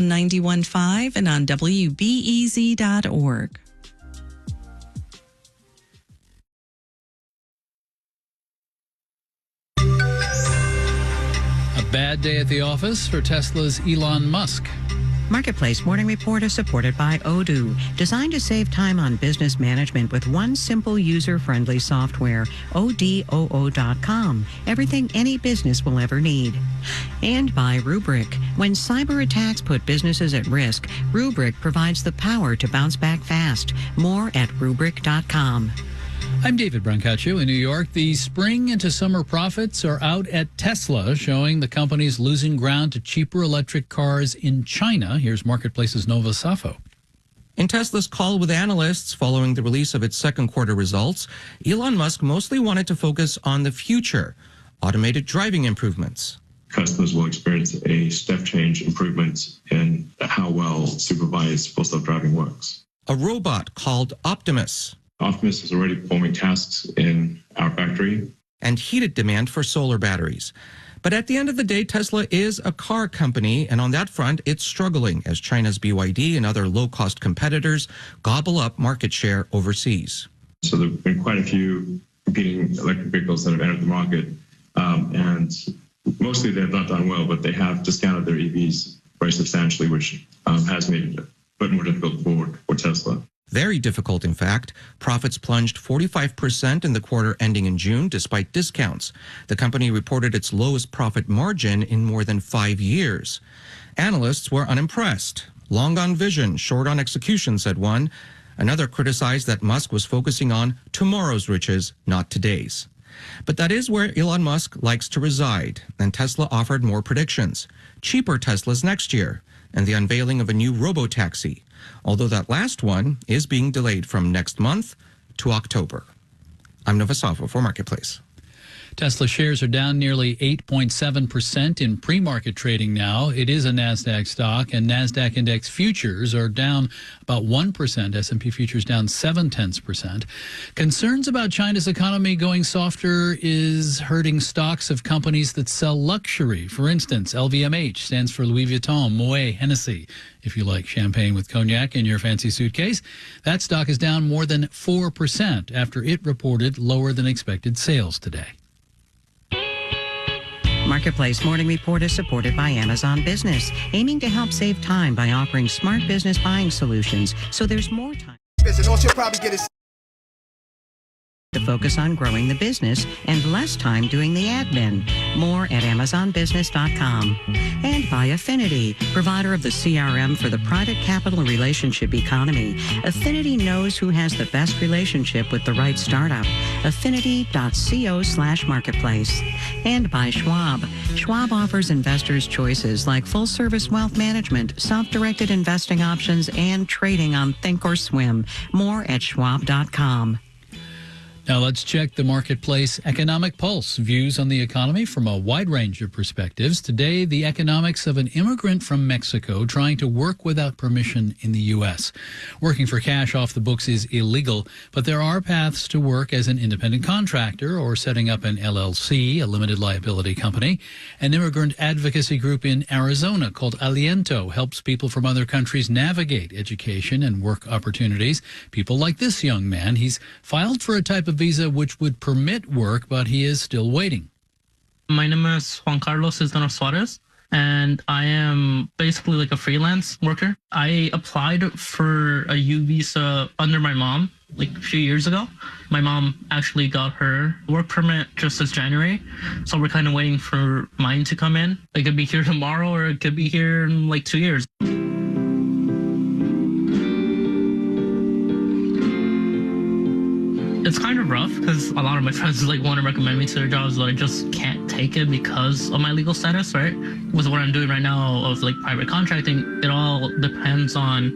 91.5 and on WBEZ.org. A bad day at the office for Tesla's Elon Musk. Marketplace Morning Report is supported by Odoo, designed to save time on business management with one simple user-friendly software, ODOO.com. Everything any business will ever need. And by Rubrik. When cyber attacks put businesses at risk, Rubrik provides the power to bounce back fast. More at Rubrik.com. I'm David Brancaccio in New York. The spring into summer profits are out at Tesla, showing the company's losing ground to cheaper electric cars in China. Here's Marketplace's Nova Safo. In Tesla's call with analysts following the release of its second quarter results, Elon Musk mostly wanted to focus on the future, automated driving improvements. Customers will experience a step change improvement in how well supervised full self-driving works. A robot called Optimus. Optimus is already performing tasks in our factory. And heated demand for solar batteries. But at the end of the day, Tesla is a car company, and on that front, it's struggling as China's BYD and other low-cost competitors gobble up market share overseas. So there have been quite a few competing electric vehicles that have entered the market, and mostly they have not done well, but they have discounted their EVs very substantially, which has made it a bit more difficult for Tesla. Very difficult, in fact. Profits plunged 45% in the quarter ending in June, despite discounts. The company reported its lowest profit margin in more than 5 years. Analysts were unimpressed. Long on vision, short on execution, said one. Another criticized that Musk was focusing on tomorrow's riches, not today's. But that is where Elon Musk likes to reside, and Tesla offered more predictions. Cheaper Teslas next year, and the unveiling of a new robo-taxi, although that last one is being delayed from next month to October. I'm Nova Safo for Marketplace. Tesla shares are down nearly 8.7% in pre-market trading now. It is a NASDAQ stock, and NASDAQ index futures are down about 1%. S&P futures down 0.7%. Concerns about China's economy going softer is hurting stocks of companies that sell luxury. For instance, LVMH stands for Louis Vuitton, Moet, Hennessy. If you like champagne with cognac in your fancy suitcase, that stock is down more than 4% after it reported lower than expected sales today. Marketplace Morning Report is supported by Amazon Business, aiming to help save time by offering smart business buying solutions so there's more time to focus on growing the business and less time doing the admin. More at AmazonBusiness.com. And by Affinity, provider of the CRM for the private capital relationship economy. Affinity knows who has the best relationship with the right startup. Affinity.co/marketplace. And by Schwab. Schwab offers investors choices like full-service wealth management, self-directed investing options, and trading on Thinkorswim. More at Schwab.com. Now let's check the Marketplace Economic Pulse. Views on the economy from a wide range of perspectives. Today, the economics of an immigrant from Mexico trying to work without permission in the U.S. Working for cash off the books is illegal, but there are paths to work as an independent contractor or setting up an LLC, a limited liability company. An immigrant advocacy group in Arizona called Aliento helps people from other countries navigate education and work opportunities. People like this young man. He's filed for a type of visa which would permit work, but he is still waiting. My name is Juan Carlos Cisneros Suarez, and I am basically like a freelance worker. I applied for a U visa under my mom like a few years ago. My mom actually got her work permit just this January, so we're kind of waiting for mine to come in. It could be here tomorrow or it could be here in like 2 years. It's kind of rough because a lot of my friends like want to recommend me to their jobs, but I just can't take it because of my legal status, right? With what I'm doing right now of like private contracting, it all depends on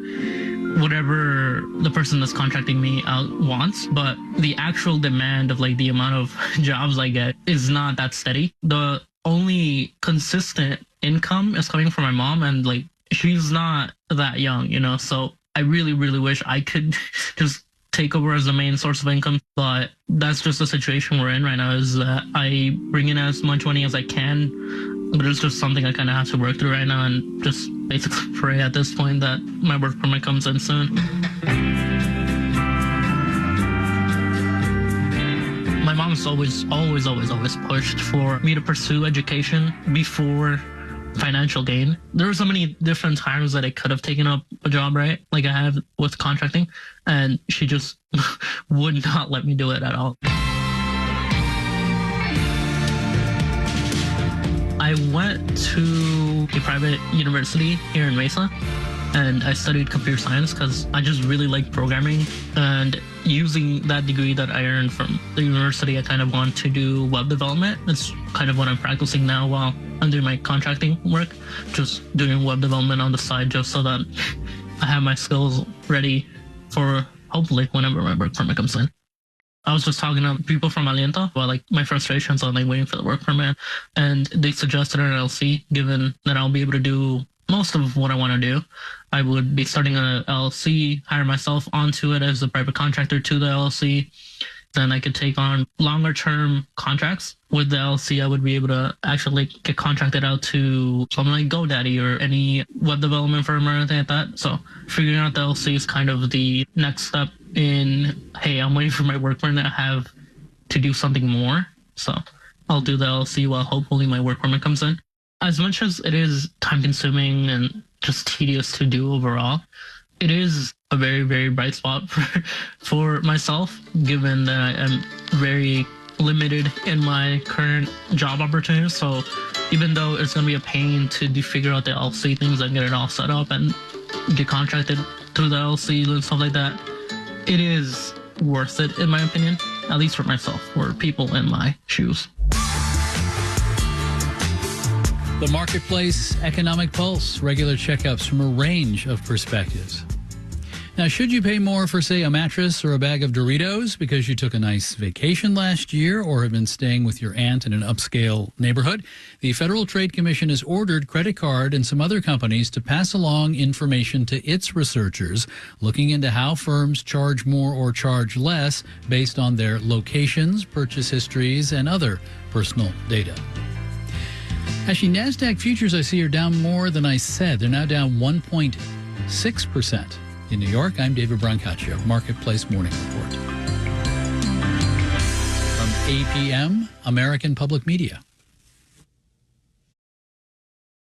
whatever the person that's contracting me out wants, but the actual demand of like the amount of jobs I get is not that steady. The only consistent income is coming from my mom, and like she's not that young, you know, so I really, really wish I could just take over as the main source of income, but that's just the situation we're in right now, is that I bring in as much money as I can, but it's just something I kind of have to work through right now and just basically pray at this point that my work permit comes in soon. My mom's always pushed for me to pursue education before financial gain. There were so many different times that I could have taken up a job, right? Like I have with contracting, and she just would not let me do it at all. I went to a private university here in Mesa, and I studied computer science because I just really like programming. And using that degree that I earned from the university, I kind of want to do web development. That's kind of what I'm practicing now while I'm doing my contracting work, just doing web development on the side just so that I have my skills ready for hopefully whenever my work permit comes in. I was just talking to people from Aliento about like my frustrations on like waiting for the work permit, and they suggested an LLC, given that I'll be able to do most of what I want to do. I would be starting an LLC, hire myself onto it as a private contractor to the LLC. Then I could take on longer term contracts with the LLC. I would be able to actually get contracted out to something like GoDaddy or any web development firm or anything like that. So figuring out the LLC is kind of the next step in, hey, I'm waiting for my work permit. I have to do something more. So I'll do the LLC while hopefully my work permit comes in. As much as it is time consuming and just tedious to do overall, it is a very, very bright spot for myself, given that I am very limited in my current job opportunities. So even though it's going to be a pain to figure out the LLC things and get it all set up and get contracted through the LLC and stuff like that, it is worth it, in my opinion, at least for myself or people in my shoes. The Marketplace Economic Pulse, regular checkups from a range of perspectives. Now, should you pay more for, say, a mattress or a bag of Doritos because you took a nice vacation last year or have been staying with your aunt in an upscale neighborhood? The Federal Trade Commission has ordered Credit Card and some other companies to pass along information to its researchers, looking into how firms charge more or charge less based on their locations, purchase histories, and other personal data. Actually, NASDAQ futures I see are down more than I said. They're now down 1.6%. In New York, I'm David Brancaccio, Marketplace Morning Report. From APM, American Public Media.